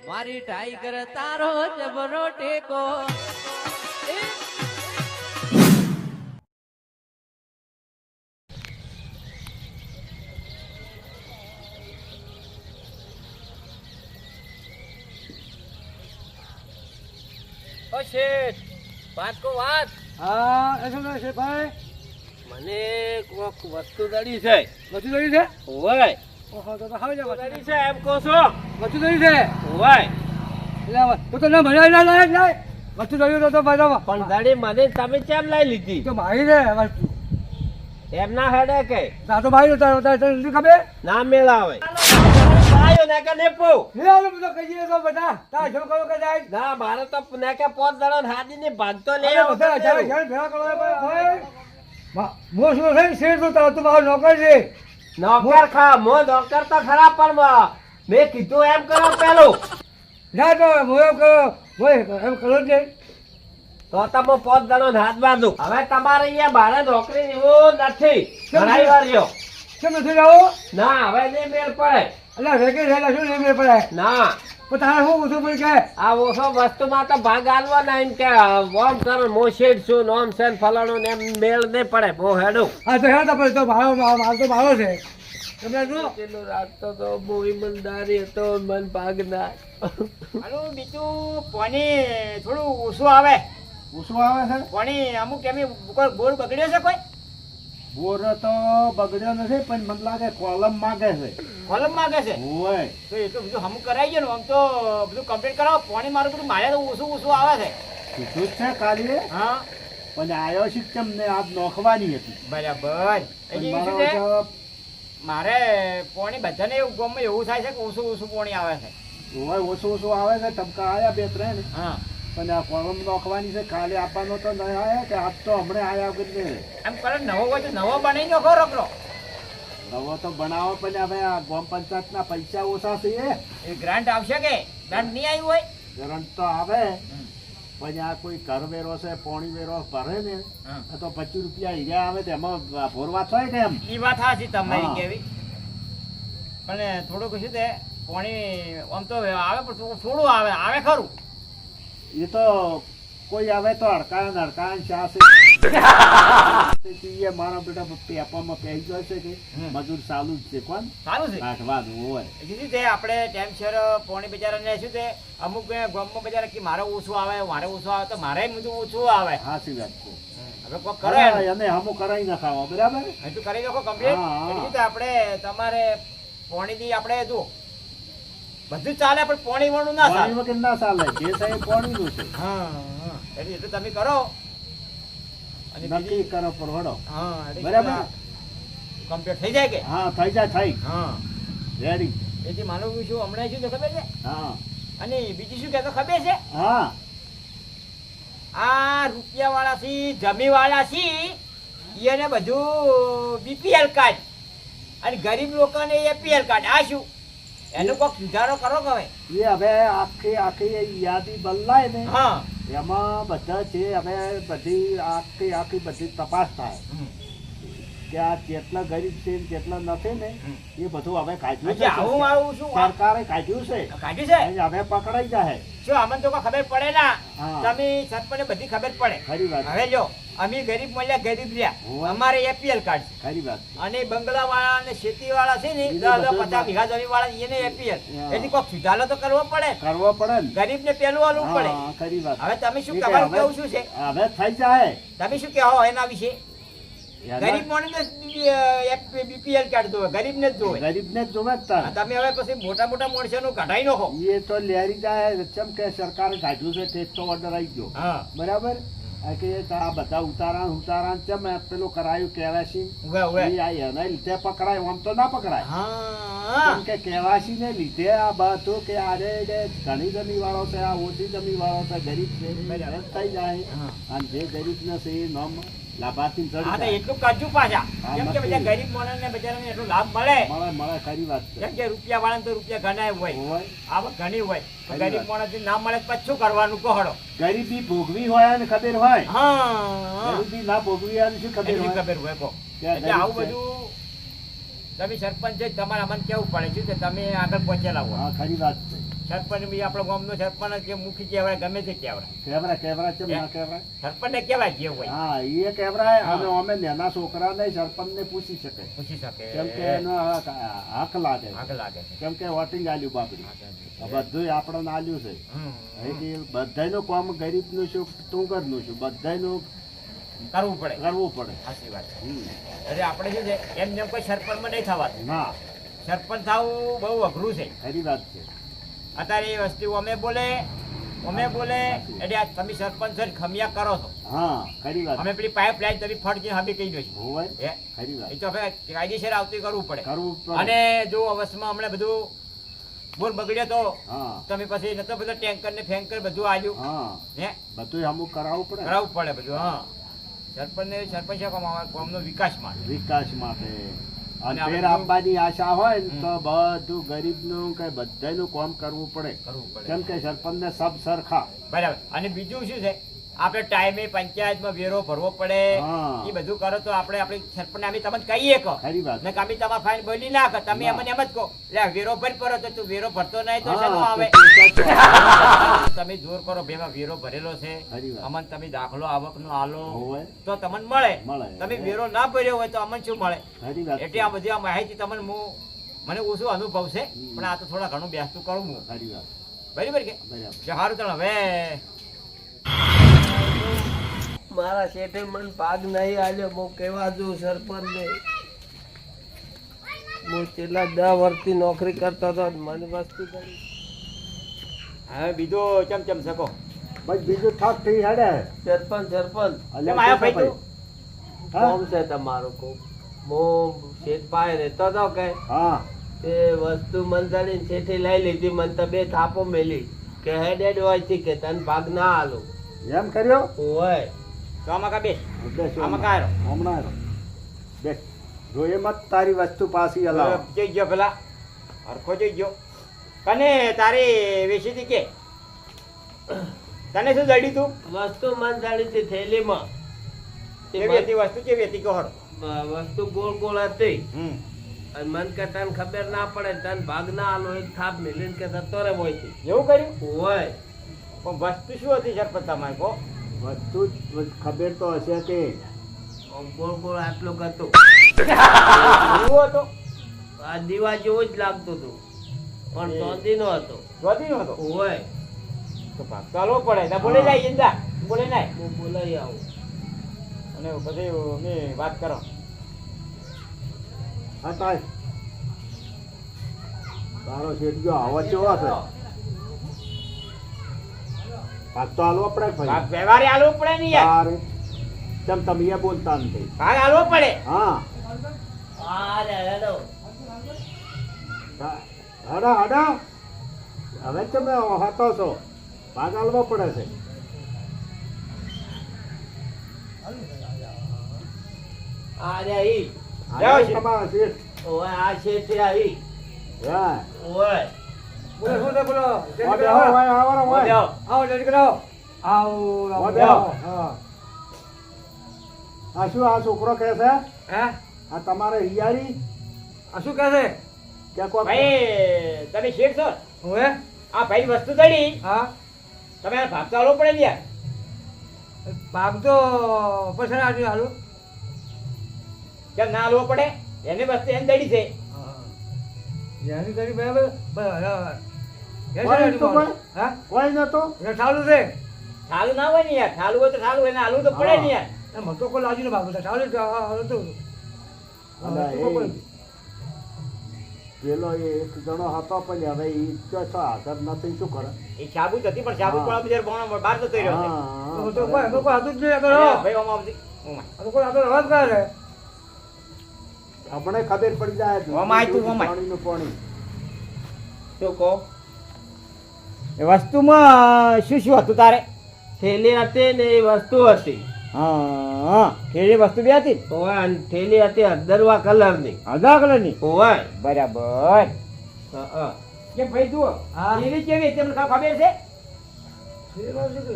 મારી ટાઈગર તારો જબરો ટેકો ઓ શેઠ વાત કો વાત હા એ શું છે ભાઈ? મને કોક વસ્તુ દડી છે. વસ્તુ દઈ છે? ઓય ઓહો તો હવે જા દડી છે એમ કહો છો? વસ્તુ દઈ છે? ઓય એટલે તું તો ના ભણાય ના લાયક લાય વસ્તુ દઈ તો બરાબર પણ દડી મને તમે કેમ લઈ લીધી? તો મારી રે વસ્તુ એમ ના હેડે કે તા તો ભાઈ તને નથી ખબર? ના મેળાવે આયો ને કે નેપો લે આલો બધો કહીએ તો બધા તા જો કરો કે જાય ના મારે તો ને કે પોત દડન હાદી ની ભાગતો લે અરે બધા ચાલે ચાલે ભેળા કરો ભાઈ મો શું છે શેર તો તાર તું મારો નોકર છે નોકર ખા મો નોકર તો ખરા પણ મેં કીધું એમ કરો પેલું ના તો મોયો કરો મોય એમ કરો જ નહીં તો તમે પોત દડન હાથ બાંધું હવે તમારે અહીંયા બારે નોકરી એવું નથી ઘણાઈ વાર રહ્યો કેમ નથી જાઓ? ના હવે નહીં મેળ પડે અલ્યા વેકે થયેલા શું નહીં મેળ પડે ના પણ તારે શું ઓછું પડી કે આ ઓછો વસ્તુમાં તો ભાગ આલવાના એમ કે ઓમ કરો મોશેડ છું નોમ સેન ફલાણું ને એમ મેળ નહીં પડે બહુ હેડું હા તો હેડા પછી તો માલ તો મારો છે તમે જો પેલું રાખતો તો બહુ ઈમાનદારી હતો મન ભાગના હાલું બીજું પાણી થોડું ઓછું આવે ઓછું આવે છે પાણી અમુક એમ કોઈ બોર બગડ્યો છે કોઈ બોર તો બગડ્યો નથી પણ મને લાગે કોલમ માંગે છે કોલમ માંગે છે ઓય તો એટલું બધું અમુક કરાવી ગયો ને આમ તો બધું કમ્પ્લીટ કરાવો પાણી મારું બધું મારે તો ઓછું આવે છે કીધું જ છે કાલે હા પણ આવ્યો સિસ્ટમ ને આજ નોખવાની હતી બરાબર પણ એટલે શું છે મારે પાણી બધાને એવું ગામમાં એવું થાય છે કે ઓછું પાણી આવે છે ઓય ઓછું ઓછું આવે છે ટપકા આયા બે ત્રણ હા પણ આ કોલમ નોખવાની છે કાલે આપવાનો તો નહીં આયા કે આજ તો હમણાં આયા વગર ને એમ કરે નવો હોય તો નવો બનાવી નાખો રકડો નવો તો બનાવો પણ હવે આ ગ્રામ પંચાયતના પૈસા ઓછા છે એ ગ્રાન્ટ આવશે કે ગ્રાન્ટ નહીં આવ્યું હોય કરંટ તો આવે પણ આ કોઈ ઘર વેરો છે પોણી વેરો ભરે ને હા. તો 25 રૂપિયા હીરા આવે તો એમાં ભોરવા થાય કે એમ એ વાત સાચી તમારી હા. કેવી પણ થોડુંક શું છે પાણી આમ તો આવે પણ થોડું આવે ખરું એ તો કોઈ આવે તો હડકાન ચા છે મારા બેટા પેપામાં પહેરી જાય છે કે મજૂર ચાલુ જ છે કોણ સારું છે કાઢવાનું હોય કીધું તે આપણે ટાઈમસર પાણી બજારાને શું છે અમુક ગામમાં બજાર કે મારે ઓછું આવે તો મારે બધું ઓછું આવે સાચી વાત છે હવે કોક કરે એને હમું કરાવી નખાવો બરાબર હજુ કરી નાખો કમ્પ્લીટ હા. એટલે શું છે આપણે તમારે પાણીથી આપણે જો બધું ચાલે પણ પાણી વાળું ના પાણી ચાલે વગર ના ચાલે જે સાહેબ પાણીનું છે એટલે એટલું તમે કરો અને નક્કી કરો પરવડો હા એટલે બરાબર. કમ્પ્લીટ થઈ જાય કે હા થઈ જાય થઈ હા રેડી એથી માનું શું હમણાં શું તો ખબર છે હા અને બીજું શું કહેતો ખબર છે હા આ રૂપિયા વાળા થી જમી વાળા થી એને બધું બીપીએલ કાર્ડ અને ગરીબ લોકોને એપીએલ કાર્ડ આ શું એનો કોઈક સુધારો કરો કે હવે એ હવે આખી યાદી બદલાય ને હા એમાં બધા છે હવે બધી આખી બધી તપાસ થાય કે આ જેટલા ગરીબ છે ને જેટલા નથી ને એ બધું હવે કાઢ્યું છે હજી આવું આવું શું સરકારે કાઢ્યું છે કાઢ્યું છે અને હવે પકડાઈ જાય જો અમને તો કોઈ ખબર પડે ના હા. તમે સરપંચને બધી ખબર પડે ખરી વાત હવે જો અમે ગરીબ મળ્યા ગરીબ રહ્યા હોવે. અમારે એપીએલ કાર્ડ છે ખરી વાત અને બંગલા વાળા અને ખેતી વાળા છે ને એને 10 બધું 50 વીઘા જમીન વાળા એને એપીએલ હા. એથી કોઈ સુધારો તો કરવો પડે કરવો પડે ને ગરીબ ને પેલું આલવું પડે હા ખરી વાત હવે તમે શું એ કે તમારું હવે- કેવું શું છે હવે થઈ જાય તમે શું કહો એના વિશે એના- ગરીબ માણસને બીપીએલ કાર્ડ જોવે ગરીબ ને જ જોવે ગરીબને જ જોવે જ તાર. તમે હવે પછી મોટા મોટા માણસોનું કઢાઈ નાખો એ તો લેરી જાય ચમ કે સરકારે કાઢ્યું છે ટેસ્ટ તો ઓર્ડર આવી ગયો હા બરાબર આ કે આ બધા ઉતારાણ ચમ આ પેલું કરાયું કેવાસી ઉવે ઉવે એના લીધે પકડાય આમ તો ના પકડાય હા કેમ કે કેવાસી ને લીધે આ બધું કે આરે ઘણી જમી વાળો છે આ ઓછી જમી વાળો છે ગરીબ છે રદ થઈ જાય હા. અને જે ગરીબ ને છે એ નામ લાભાર્થી હા તો ચડી જાય એટલું કરજો પાછા હા, કેમ કે નક્કી. બધા ગરીબ માણસને બચારાને એટલો લાભ મળે મળે ખરી વાત છે કેમ કે રૂપિયા વાળાને તો રૂપિયા ઘણા હોય હોય. આવક ઘણી હોય તો ખરી ગરીબ વાત. માણસ ના મળે તો પછી શું કરવાનું કહો ગરીબી ભોગવી હોય ને ખબર હોય હા ગરીબી ના ભોગવી હોય ને શું ખબર એટલી હોય ખબર હોય કહો કે આ એટલે ગરીબ આવું છે. બધું તમે સરપંચ છે તમારે અમને કેવું પડે છે કે તમે આગળ પહોંચેલા હો હા ખરી વાત છે સરપંચ બી આપણો ગામનો સરપંચ કે મુખી કહેવાય ગમે તે કહેવાય કેવરા ચેમ ના કેવરાય? સરપંચને કહેવાય જે હોય હા એ કેવરાય. હા. અને અમે નાના છોકરાને સરપંચને પૂછી શકે, પૂછી શકે કેમ કે એનો હક લાગે છે. આગળ લાગે છે કેમ કે વોટિંગ આલ્યું બાપડી, બધું આપણને આલ્યું છે. અહીંથી બધાયનું કામ ગરીબનું શું ટૂંકરનું શું બધાયનું કરવું પડે કરવું પડે. સાચી વાત છે. હમ. એટલે આપણે શું છે એમ જેમ કોઈ સરપંચમાં નહીં થવાતું. ના સરપંચ થવું બહુ અઘરું છે. ખરી વાત છે. અત્યારે એ વસ્તુ અમે બોલે એટલે આ તમે સરપંચ છો ને ખમિયા કરો છો. હા ખરી વાત. અમે પેલી પાઇપ લાઈન તમે ફટ જઈને હબી કહી દઈશું. હોય હે? ખરી વાત. એ તો હવે કાયદેસર આવતી કરવું પડે. કરવું પડે. અને જો અવસ્થમાં હમણાં બધું બોર બગડ્યો તો હા તમે પછી નતો બધો ટેન્કર ને ફેન્કર બધું આવ્યું હા હે બધું અમુક કરાવવું પડે. કરાવવું પડે બધું. હા સરપંચ ગામનો વિકાસ માટે વિકાસ માટે. અને અને આપણે ફેર આપવાની આશા હોય ને તો બધું ગરીબનું કે બધાયનું કામ કરવું પડે. કરવું પડે. કેમ કે સરપંચને સબ સરખા. બરાબર. અને બીજું શું છે આપણે ટાઈમે પંચાયતમાં વેરો ભરવો પડે. હા. એ બધું કરો તો આપણે આપણી સરપંચને અમે તમને કહીએ કહો ખરી વાત. ને કામી તમારા ફાઈન બોલી ના કર તમે ના. અમને એમ જ કહો એટલે વેરો ભરી પડો તો તું વેરો ભરતો નહીં તો હા, શેનો આવે તો તો તમે જોર કરો ભેમાં વેરો ભરેલો છે ખરી વાત. અમને તમે દાખલો આવકનો આલો હોય. તો તમને મળે. મળે. તમે વેરો ના ભર્યો હોય તો અમને શું મળે? ખરી વાત. એટલે આ બધી આ માહિતી તમને મને ઓછો અનુભવ છે પણ આ તો થોડા ઘણું બેસતું કરું હું. ખરી વાત. બરાબર કે બરાબર. સારું ચાલો હવે મારા શેઠે મને ભાગ નહીં આલ્યો. હું કેવા દઉં સરપંચને, હું છેલ્લા 10 વર્ષથી નોકરી કરતો હતો ને મને વસ્તુ કરી. હવે બીજો ચમચમ શકો બસ બીજું ઠાક થઈ હેડે. સરપંચ કેમ આયો ભાઈ તું? હા? કોમ છે તમારું કોમ? હું શેઠ પાસે રહેતો હતો કે હા તે વસ્તુ મંજાડીને શેઠે લઈ લીધી. મને તો 2 થાપો મેલી કે હેડ હોય છે કે તને ભાગ ના આલો એમ કર્યો. હોય. તો આમાં કા બેસ બેસ આમાં કાંઈ રહો. હમણાં આવ્યો. બેસ. જોઈએ મત તારી વસ્તુ પાછી હલાવો. જઈ ગયો પેલા હરખો જઈ ગયો કને તારી વેચી હતી કે તને શું જડ્યું તું? વસ્તુ મંજાડી હતી થેલીમાં. તે કેવી હતી વસ્તુ? કેવી હતી કહો? વસ્તુ ગોળ ગોળ હતી અને મન કે તને ખબર ના પડે તને ભાગ ના આલો એક થાપ મેલીને કે જતો રે મોયથી. એવું કર્યું? હોય. પણ વસ્તુ શું હતી સરપંચ તમારે કહો? વસ્તુ ખબર તો હશે કે આમ ગોળ ગોળ આટલું હતું. એવું હતો? આ દીવા જેવું જ લાગતું હતું પણ ચાંદીનો હતો. જોતી નતો હોય. તો ભાગ તો આલવો પડે. ના બોલે જાય ઇંદા બોલે નાય હું બોલાઈ આવું. અને પછી અમે વાત કરો. હા તાય તારો શેઠ ગયો આવો કેવો હશે. ભાગ તો હાલવો પડે ભાગ ભાઈ. વ્યવહારે આલવો પડે ને યાર. તારે કેમ તમે એ બોલતા નથી. ભાગ આલવો પડે. હા અરે હેડો. હડા હડા હવે તમે હતો છો. ભાગ હાલવો પડે છે. અરે ઈ. જાઓ આ છે. તમારા શેઠ. ઓય આ શેઠે આવી. હા ઓય. બોલો શું છે બોલો? ઓ બેહો, હોય, આવો, હોય. આવો જલ્દી કરો. ઓ બેહો. હા. આ શું આ છોકરો કહે છે? હે આ તમારે હિયારી આ શું કહે છે? કે કોઈ ભાઈ તમે શેઠ છો? હવે આ ભાઈ વસ્તુ દડી હા તમે આ ભાગ તો આલવો પડે ને યાર. ભાગ તો પછાડ આટલું હાલું કેમ ના આલવો પડે? એની વસ્તુ એને દડી છે. જેની કરી બરાબર કોઈ નતું કોઈ? હા કોઈ નતો? એટલે ચાલુ છે ઠાલું ના હોય ને યાર. ઠાલું હોય તો ઠાલું એને આલવું તો પડે ને યાર. એમ હતો કોઈ લાજુ ને ભાગ ચાલુ હતું અને એ પેલો એક જણો હતો પણ હવે ઈ તો હાજર નથી. શું કરે? એ સાબુ જ હતી પણ સાબુ હા. પણ બજાર ભણવા બહાર જતો રહ્યો છે. હા, તો કોઈ કોઈ હતું જ નહીં આગળ અરે ભાઈ ઓમાં આવતી. ઓમાં. આ તો કોઈ આગળ વાત કરે આપણે ખબર પડી જાય. ઓમાય તું, ઓમાય. પાણીનું પાણી. શું કહો? એ વસ્તુમાં શું શું હતું તારે? થેલી હતી ને એ વસ્તુ હતી. હા કેવી વસ્તુ બે હતી? ઓય અને થેલી હતી અધરવા કલરની. અધા કલરની. ઓય. બરાબર. હા. કેમ ભાઈ જુઓ હા. કેવી કેવી તમને ખબર છે?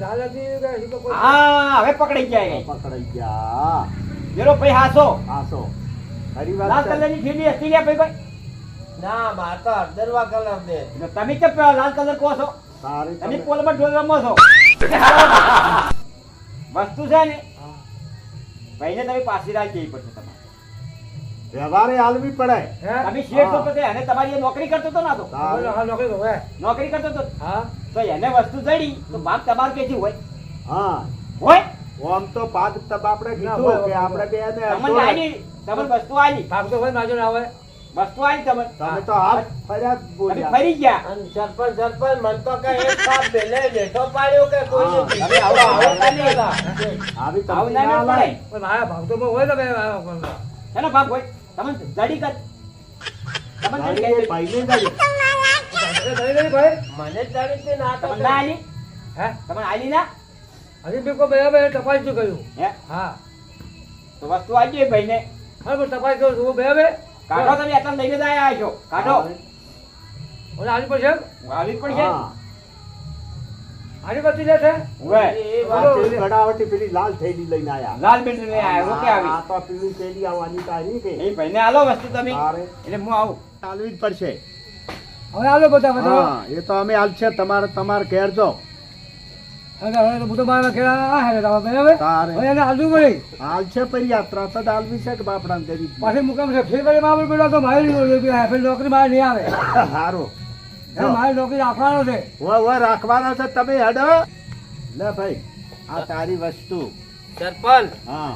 લાલ હતી કે શું તો કોઈ હા હવે પકડાઈ જાય. પકડાઈ ગયા. પેલો ભાઈ હાસો આસો. ખરી લાલ વાત છે. કલરની થેલી હતી લે ભાઈ ભાઈ. ના મારે તો હળદરવા કલર દે એટલે તમે કેમ પેલા લાલ કલર કહો છો તારે તમે તમે- પોલમાં ઢોલ રમો છો વસ્તુ છે ને ભાઈને તમે પાછી રાખી પડશે તમારે વ્યવહારે હાલવી પડે હે? તમે શેઠ છો હા. તો અને તમારી એ નોકરી કરતો હતો ના તો તારે- હા, નોકરી કરો, હે? નોકરી કરતો હતો હા તો એને વસ્તુ જડી તો ભાગ તમારે ક્યાંથી હોય હા હોય આમ તો ભાગ તબ આપણે ના, કીધું હોય, કે આપણે બે ને તમને આલી તમને વસ્તુ આલી ભાગ તો હોય માજો ના હોય વસ્તુ આલી તમને તમે તો હાથ ફર્યા જ તમે બોલ્યા ફરી ગયા અને સરપંચ મન તો કઈ એક સાપ ભેલે લેઠો પાડ્યો કે કોઈને હા, બીજે આવો, આવો, આવો ચાલી. ચાલી. આવી આવું કંપની ના ના પડે લાય. પણ મારા ભાગ તો હોય તમે એનો ભાગ હોય તમને જડી કર તમને તારી જડી એ કર ભાઈને જ આવી. ભાઈ મને જાણી હતી ના તો તમને ના આલી હે તમને આલી ના હજી મેં કોઈ બે તપાસ શું કર્યું હે હા તો વસ્તુ આલી એ ભાઈને હા પણ તપાસ કરું છું બે કાઢો તમે આટલા લઈને જ આયા છો કાઢો ઓલા આની પર છે આવી પડશે હા. આની પરથી લે છે હવે એ આ વાત પેલી ગડાવટી પેલી લાલ થેલી લઈને આયા. લાલ બેન લઈને આયા ઓકે આ આવી તો પેલી થેલી આવવાની તારી કે એ ભાઈને આલો વસ્તુ તમે તારે એટલે હું આવું ચાલવી જ પડશે. હવે આલો બધા બધા હા, એ તો અમે હાલ છે તમારે ઘેર જો હવે તો બધું મારા ઘેર આ હે તમે બરાબર તારે હવે એને આલવું પડી હાલ છે પછી યાત્રા તો ડાલવી છે કે બાપડા કરી પાછી મુકામ છે ફેર કરી મારે પેલો તો મારી ફેર નોકરી મારે નહીં આવે સારું હવે મારી નોકરી રાખવાનો છે વો રાખવાના છે તમે હેડો લે ભાઈ આ તારી વસ્તુ સરપંચ હા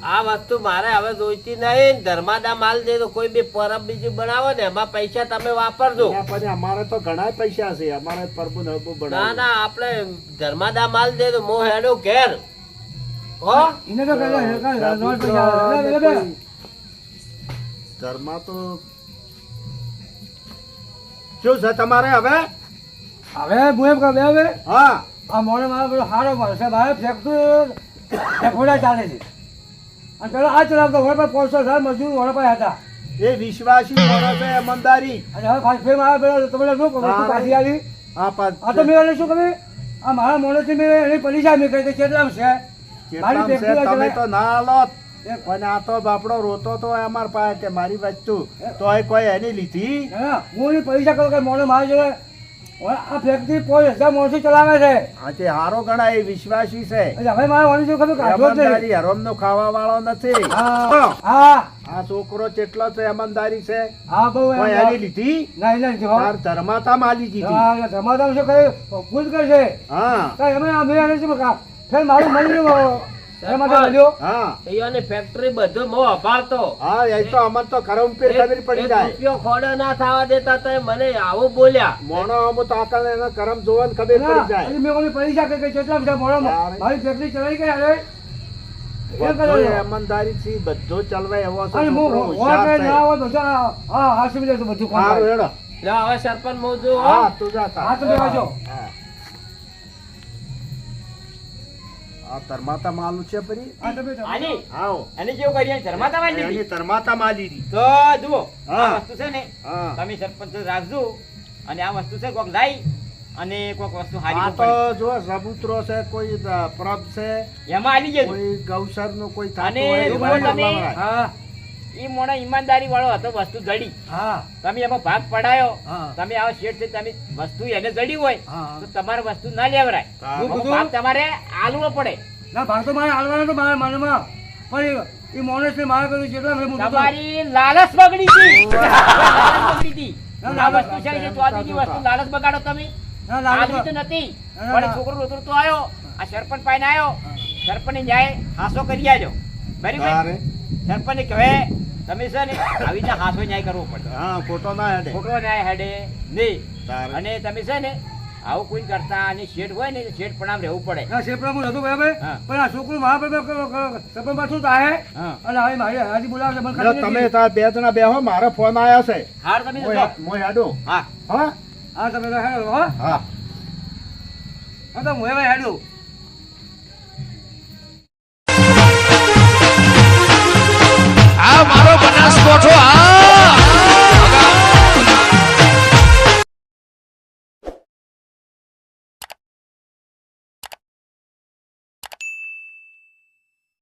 આ વસ્તુ મારે હવે જોઈતી નહીં ધર્માદા માલ દે તો કોઈ બી પરબ બીજું બનાવો ને એમાં પૈસા તમે વાપરજો ત્યાં પછી અમારે તો ઘણા પૈસા છે અમારે પરબુ નરબુ ના બનાવવું. ના આપણે ધર્માદા માલ દે તો મો હેડો ઘેર હો એને તો કહેવાય, નોટ પૈસા આવે. લે, લે, લે. કોઈ ઘરમાં તો શું છે તમારે હવે હવે હું એમ કહું હવે હા આ મોડે મારો પેલો હારો મળશે મારે ફેક્ટરી ચાલે છે અને પેલો આ ચલાવતો હોય પણ 500,000 મજૂર વડે પાસે હતા એ વિશ્વાસી માણસ છે ઈમાનદારી અને હવે પાછી ફેર મારા પેલો તમે શું કહો વસ્તુ પાછી આવી આ આ તો મેં એને શું કહ્યું આ મારા મોડેથી મેં એની પૈસા મેં કહી કેટલામ છે કેટલામ છે ફેક્ટરી તમે ચલાવી- તો ના લો પણ આ તો બાપડો રોતો તો અમાર પાસે કે મારી વસ્તુ તો એ કોઈ એની લીધી ના, હું એની પૈસા કહું કે મોડે મારા જોડે આ ફેક્ટરી 5,000 માણસો ચલાવે છે આજે હારો ગણાય એ વિશ્વાસી છે એટલે હવે મારે ઓની શું ખબર કાઢવો જ નહીં. ઈમાનદારી હરોમનો ખાવા વાળો નથી હા હા આ છોકરો કેટલો છે ઈમાનદારી છે હા બહુ એમ. કોઈ એની લીધી નહીં નહીં જો. તાર ધર્માતા માલી દીધી હા, ધમાધમ શું કહ્યું ભૂલ કરશે હા કાંઈ અમે અમે એને શું કહ્યું? ફેર મારું મળ્યું ધમાધમ મળ્યો હા અહીંયાની ફેક્ટરી બધું મો અપાડતો હા એ તો અમર તો કરમ પે ખબર પડી એક જાય રૂપિયો ખોડો ના થવા દેતા તો મને આવું બોલ્યા મોણો અમુ તો આકને એના કરમ જોવાને ખબર પડી જાય હજી મેં ઓલી પૈસા કે કેટલા બધા મોડા તારે. મારી ફેક્ટરી ચલાવી ગઈ અરે બધો ઈમાનદારી થી બધો ચલવાય એવો છે અને છોકરો હું હોશિયાર હોય કે છે. ના હોય બધા હા હાસી જાય તો બધું કામ સારું થાય. હેડો લે હવે સરપંચ મોજો હા તું જા તાર. હા તો બેવા જો હા. આ ધર્માતા માલું છે પરી હા તમે તો- આની આવો અને જેવું કરીએ ધર્માતા વાળી એની દીધી ધર્માતા માલી દી તો જુઓ હા. આ વસ્તુ છે ને હા તમે સરપંચ રાખજો અને આ વસ્તુ છે કોક લાઈ અને કોક વસ્તુ હારી આ કોક તો પડી. જો સબૂતરો છે કોઈ પ્રભ છે એમાં આલી જજો કોઈ ગૌસર નું કોઈ થતું અને હોય જુઓ એમાં તમે- લવરાય. હા ઈ મોણો ઈમાનદારી વાળો હતો વસ્તુ જડી હા તમે એમાં ભાગ પડાયો હા. તમે આવો શેઠ છે તમે વસ્તુ એને જડી હોય હા. તો તમારે વસ્તુ ના લેવરાય હા. અમુક ભાગ તમારે આલવો પડે ના ભાગ તો મારે હાલવાનો તો મારા મનમાં પણ એ માણસ ને મારે કર્યું જેટલા મેં મૂકતો. તમારી લાલચ બગડી હતી લાલચ બગડી હતી ના, આ લાલચ વસ્તુ છે કે ચોથીની વસ્તુ લાલચ બગાડો તમે ના, લાલચ આલવી તો નથી ના, ના, પણ ના. છોકરો રોતરતો આવ્યો આ સરપંચ પાઈને આવ્યો સરપંચ ન્યાય હાસો કરી આજો બરાબર તારે સરપંચ કહે તમે છે ને આવી રીતના હાસો ન્યાય કરવો પડે હા ખોટો ના હેડે છોકરો ન્યાય હેડે નહીં તારે. અને તમે છે ને આવું કોઈ કરતા અને શેઠ હોય ને શેઠ પણ આમ રહેવું પડે ના શેપડા હું નતો બરાબર હા. પણ આ છોકરું મારા સપન પાછું તો આયે હા. અને હવે મારી હાજી બોલાવે મને જો ખબર તમે નથી. તાર બે જણા બેહો મારો ફોન આયો છે હાર તમે જજો. મોય હેડો હા હા હા તમે તો હેડો હો હા હા તો હું હવે હેડું